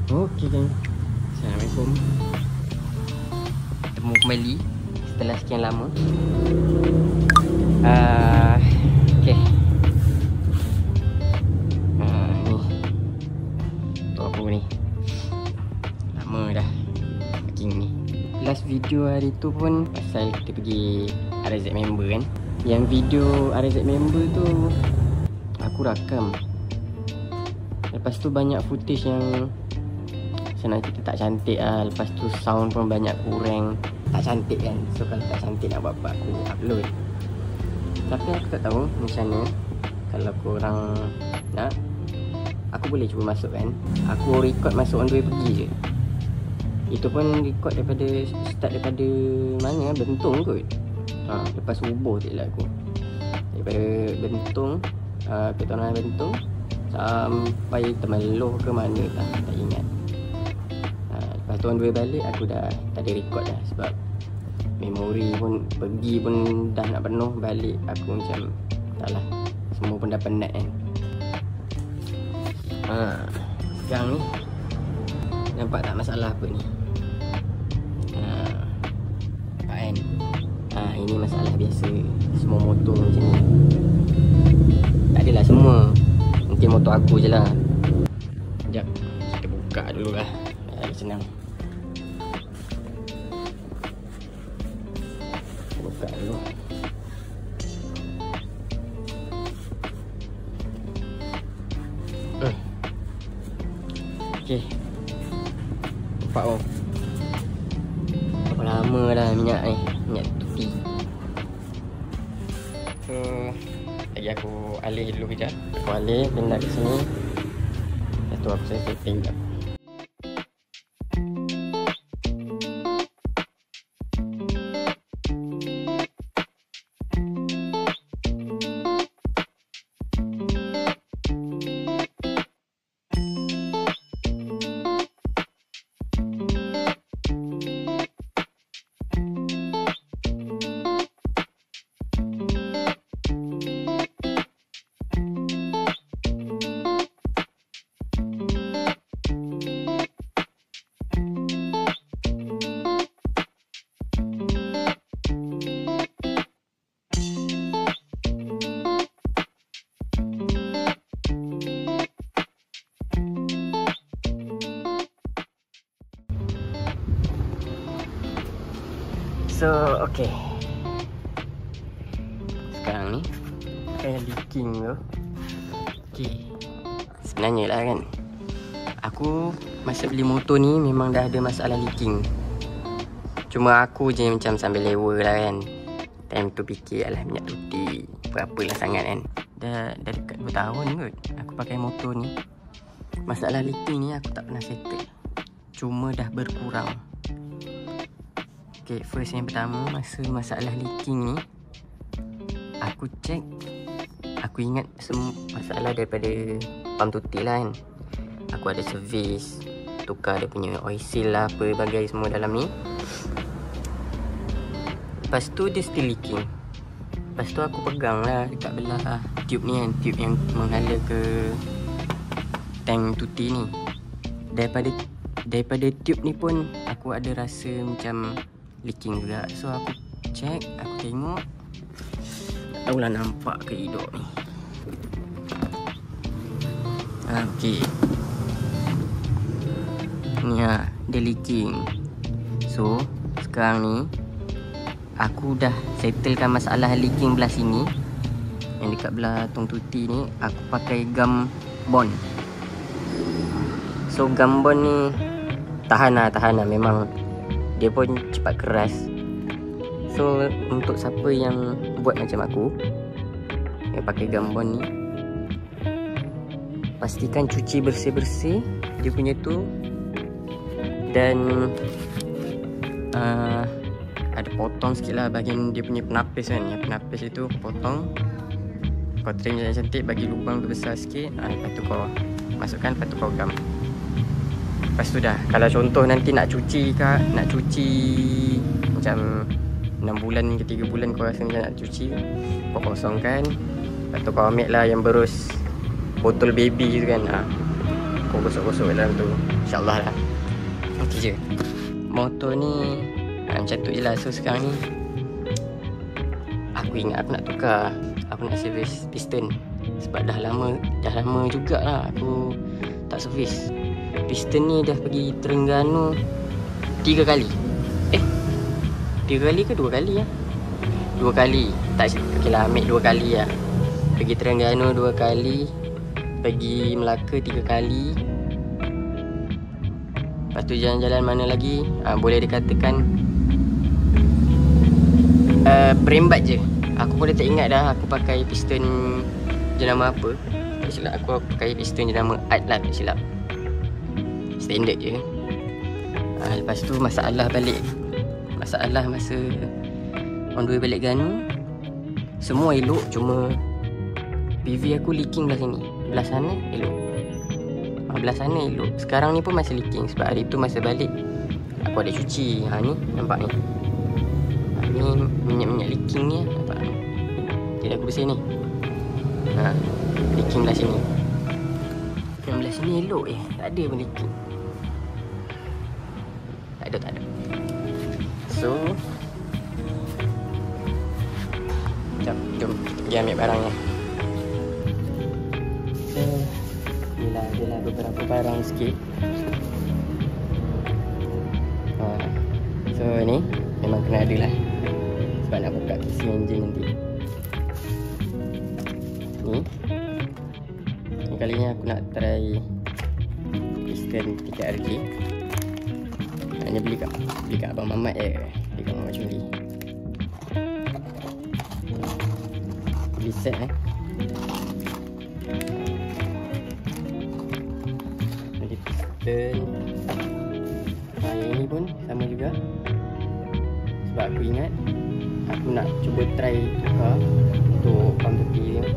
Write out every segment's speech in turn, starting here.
Okey geng, Assalamualaikum. Bertemu kembali setelah sekian lama. Okey. Ni untuk aku ni lama dah packing ni. Last video hari tu pun pasal kita pergi RZ member kan. Yang video RZ member tu aku rakam. Lepas tu banyak footage yang senang cerita tak cantik lah. Lepas tu sound pun banyak kurang. Tak cantik kan. So kalau tak cantik nak buat apa, aku upload. Tapi aku tak tahu macam mana. Kalau korang nak, aku boleh cuba masuk kan. Aku record masuk on the way pergi je. Itu pun record start daripada mana, Bentong kot. Lepas subuh je lah aku. Daripada Bentong, Ketuanan Bentong sampai Temeloh ke mana tak ingat. Lepas tu on the way balik aku dah tak ada record dah. Sebab memori pun pergi pun dah nak penuh. Balik aku macam tak lah, semua pun dah penat kan. Sekarang ni nampak tak masalah apa ni. Nampak kan. Ini masalah biasa. Semua motor macam ni. Tak adalah semua, mungkin motor aku je lah. Sekejap, kita buka dulu lah. Senang. Buka dulu. Okey. Nampak oh. Berapa lama dah minyak ni. Minyak tuti. So lagi aku alih dulu kejap. Aku alih pindah ke sini. Lepas tu aku setting sekejap. So, okay. Sekarang ni air leaking tu. Okay. Sebenarnya lah kan, aku masa beli motor ni memang dah ada masalah leaking. Cuma aku je macam sambil lewa lah kan. Time tu fikir alah minyak tuti berapalah sangat kan. Dah dekat 2 tahun kot aku pakai motor ni. Masalah leaking ni aku tak pernah settle. Cuma dah berkurang. Okay, first yang pertama, masa masalah leaking ni aku check, aku ingat semua masalah daripada pump tuti lah kan. Aku ada servis, tukar dia punya oil seal lah, apa bagai semua dalam ni. Lepas tu dia still leaking. Lepas tu aku pegang lah dekat belah tube ni kan, tube yang menghala ke tank tuti ni. Daripada tube ni pun aku ada rasa macam leaking juga. So aku check, aku tengok, tak tahulah nampak ke hidup ni. Okay, ni lah, dia leaking. So sekarang ni aku dah settlekan masalah leaking belah sini. Yang dekat belah tong tuti ni aku pakai gum bond. So gum bond ni tahan lah. Memang dia pun cepat keras. So untuk siapa yang buat macam aku, yang pakai gum bond ni, pastikan cuci bersih-bersih dia punya tu. Dan ada potong sikit lah bahagian dia punya penapis kan. Yang penapis itu potong, kau trim cantik, bagi lubang tu besar sikit. Lepas tu kau masukkan, lepas tu kau gam. Lepas tu dah, kalau contoh nanti nak cuci macam 6 bulan ke 3 bulan kau rasa macam nak cuci, kau kosongkan. Lepas tu kau ambil lah yang berus botol baby tu kan. Aku gosok-gosok dalam tu, InsyaAllah lah. Okey je. Motor ni macam tu je lah. So sekarang ni aku ingat aku nak tukar, aku nak servis piston. Sebab dah lama jugalah aku tak servis. Piston ni dah pergi Terengganu 3 kali. 3 kali ke 2 kali ya? 2 kali. Tak, okey lah, ambil 2 kali lah. Pergi Terengganu 2 kali, pergi Melaka 3 kali. Lepas tu jalan-jalan mana lagi? Boleh dikatakan berembat je. Aku pun dah tak ingat dah aku pakai piston jenama apa. Tak silap aku pakai piston jenama Art lah, tak silap. Standard je. Lepas tu masalah masa on the way balik Ganu, semua elok, cuma PV aku leaking belah sini. Belah sana elok, belah sana elok. Sekarang ni pun masih leaking. Sebab hari tu masa balik aku ada cuci. Ni nampak ni. Ni minyak-minyak leaking ni, nampak ni. Jadi aku bersih ni. Leaking belah sini. Yang belah sini elok tak ada pun leaking. Tak ada. So jom pergi ambil barangnya. So adalah beberapa barang sikit. So ni memang kena ada lah, sebab nak buka kisi enjin nanti. Ni kali ni aku nak try piston 3RG. Ni beli kat Abang Mamat je. Beli kat Mamat Culi. Beli set Beli piston. Yang ni pun sama juga. Sebab aku ingat aku nak cuba try tukar untuk pump tepi tu.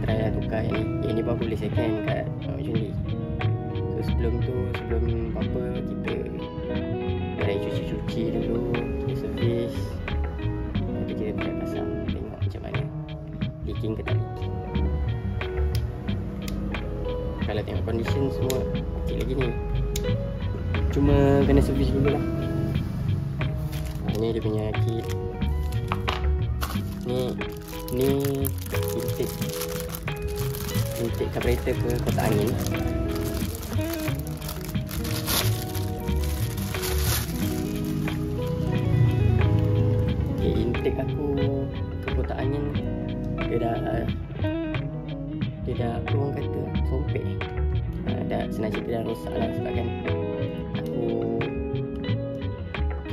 Try lah tukar yang ni pun aku boleh second kat Mamat Culi. So sebelum apa-apa kita try cuci dulu, kita servis. Nanti kita try pasang, tengok macam mana leaking ke tak leaking. Kalau tengok condition semua okey lagi ni, cuma kena servis dulu lah. Ni dia punya kit. Ni intake carburetor ke kotak angin. Intake aku ke kotak angin dia dah orang kata sompek. Dah senang cerita dah rosak lah, sebab kan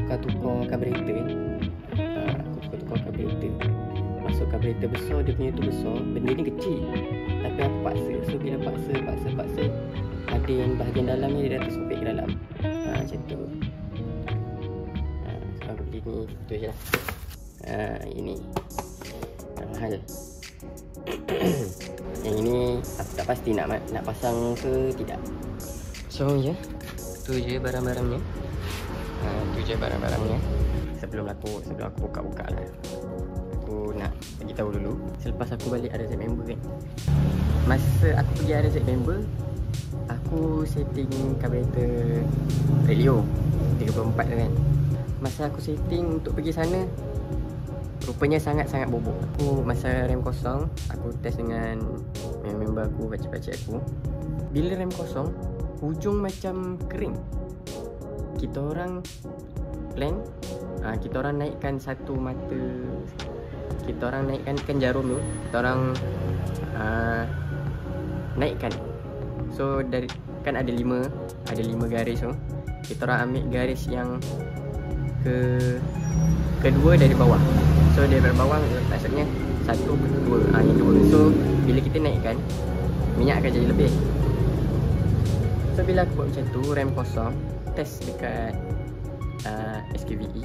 aku tukar carburetor kan. Aku tukar carburetor. Masuk carburetor besar, dia punya tu besar, benda ni kecil. Tapi aku paksa. So bila paksa ada yang bahagian dalam ni dia dah tersompek ke dalam. Macam tu. So aku beli ni, tu je lah. Ini mahal. Yang ini aku tak pasti nak pasang ke tidak. So ya, tu je barang-barangnya. Sebelum aku buka-buka lah, aku nak bagi tahu dulu. Selepas aku balik RZ member kan, masa aku pergi RZ member, aku setting carburetor Relio 34 kan. Masa aku setting untuk pergi sana, rupanya sangat-sangat bobok. Aku masa rem kosong, aku test dengan member aku, pakcik-pakcik aku. Bila rem kosong, hujung macam kering. Kita orang plan, kita orang naikkan satu mata, kita orang naikkan jarum tu, kita orang naikkan. So dari kan ada 5 garis tu, kita orang ambil garis yang kedua dari bawah. So dari bawah maksudnya 1 ke 2, yang 2. So bila kita naikkan, minyak akan jadi lebih. So bila aku buat macam tu, rem kosong, test dekat SKVE,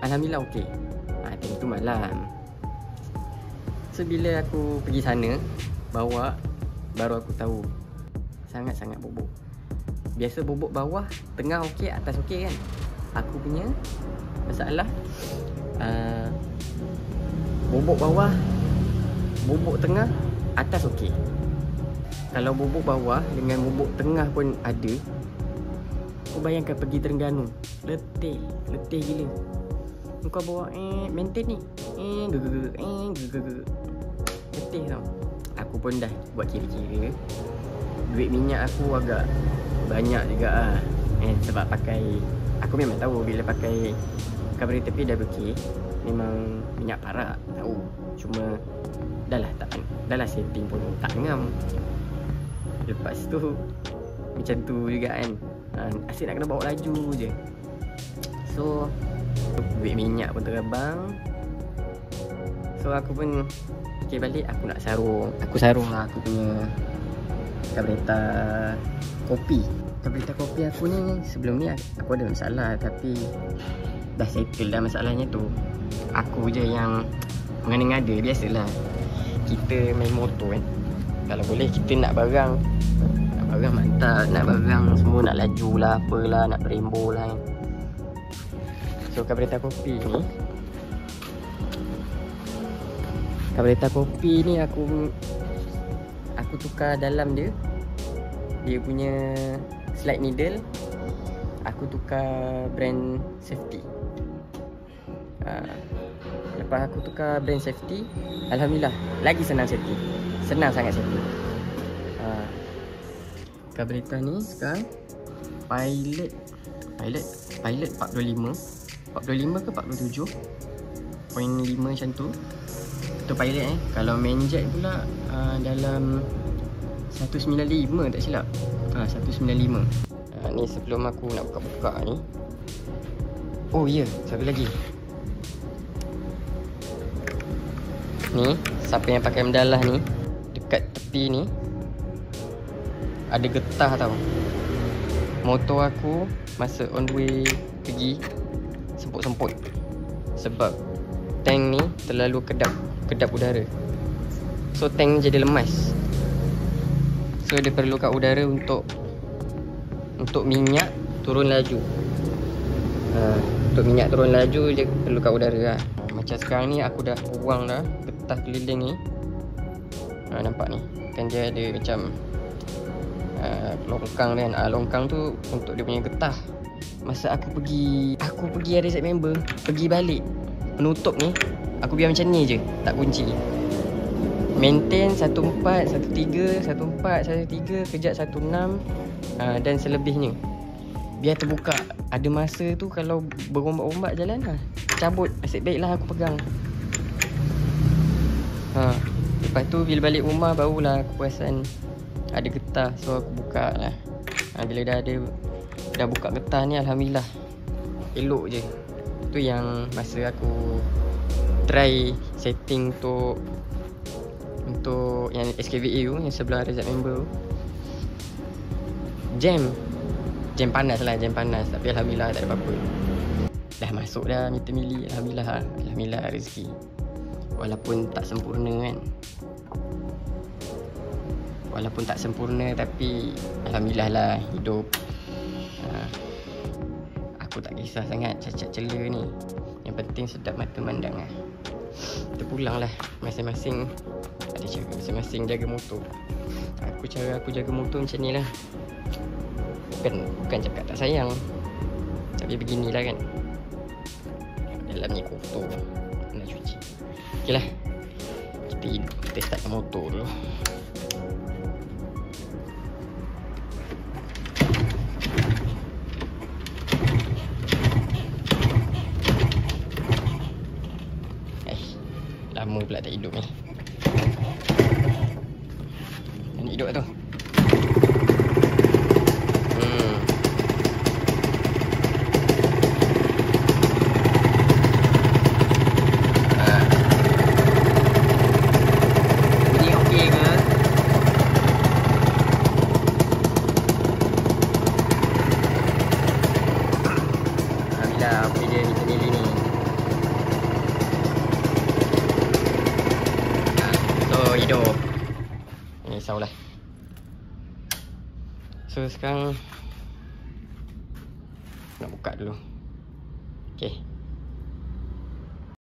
alhamdulillah okey. Time tu malam. So bila aku pergi sana bawa, baru aku tahu sangat-sangat bobok. Biasa bobok bawah, tengah okey, atas okey kan. Aku punya masalah bobok bawah, bobok tengah, atas okey. Kalau bubuk bawah dengan bubuk tengah pun ada, kau bayangkan pergi Terengganu, letih gila. Kau bawa maintain ni, letih tau. Aku pun dah buat kira-kira, duit minyak aku agak banyak juga lah. Sebab pakai, aku memang tahu bila pakai carburetor PWK memang minyak parak, tahu. Cuma dah lah setting pun tak ngam. Lepas tu macam tu juga kan, asyik nak kena bawa laju je. So duit minyak pun terbang. So aku pun fikir balik, aku nak sarung. Aku sarung lah aku punya carburetor kopi. Carburetor kopi aku ni sebelum ni aku ada masalah, tapi dah settle dah masalahnya tu. Aku je yang mengada-ngada. Biasalah kita main motor kan, kalau boleh kita nak barang mantap, nak barang semua, nak laju lah, apalah, nak Brembo lah kan. So carburetor kopi ni aku tukar dalam dia punya slide needle. Aku tukar brand safety. Lepas aku tukar brand safety, alhamdulillah lagi senang safety. Senang sangat safety. Carburetor ni sekarang Pilot 45 ke 47.5 macam tu. Itu Pilot Kalau main jet pula dalam 195 tak silap. 195. Ni sebelum aku nak buka-buka ni. Oh ya, satu lagi. Ni siapa yang pakai mendalah ni, dekat tepi ni ada getah tau. Motor aku masa on the way pergi semput-semput sebab tank ni terlalu kedap udara. So tank jadi lemas. So dia perlukan udara untuk minyak turun laju. Untuk minyak turun laju dia perlukan udara lah. Macam sekarang ni aku dah buang dah getah keliling ni. Nampak ni kan dia ada macam longkang kan. Longkang tu untuk dia punya getah. Masa aku pergi RZ member, pergi balik penutup ni, aku biar macam ni je, tak kunci. Maintain 14, 13, 14, 13, kejap 16 dan selebihnya. Biar terbuka. Ada masa tu kalau berombak-ombak jalan cabut, asyik baiklah aku pegang. Lepas tu bila balik rumah barulah aku perasan ada getah. So aku buka lah. Bila dah buka getah ni, alhamdulillah elok je. Tu yang masa aku try setting untuk yang SKVA tu, yang sebelah RZ member tu, jam panas lah, tapi alhamdulillah tak ada apa-apa. Dah masuk dah meter mili, alhamdulillah rezeki. Walaupun tak sempurna tapi alhamdulillah lah hidup. Aku tak kisah sangat cacat cela ni. Yang penting sedap mata mandang lah. Kita pulang lah. Masing-masing ada cara masing-masing jaga motor. Cara aku jaga motor macam ni lah. Bukan cakap tak sayang, tapi beginilah kan. Dalam ni kotor, nak cuci. Okey lah, kita start motor dulu. Lama pula tak hidup ni. Nak hidup tu. Hidup. Ini risaulah. So sekarang nak buka dulu. Okay.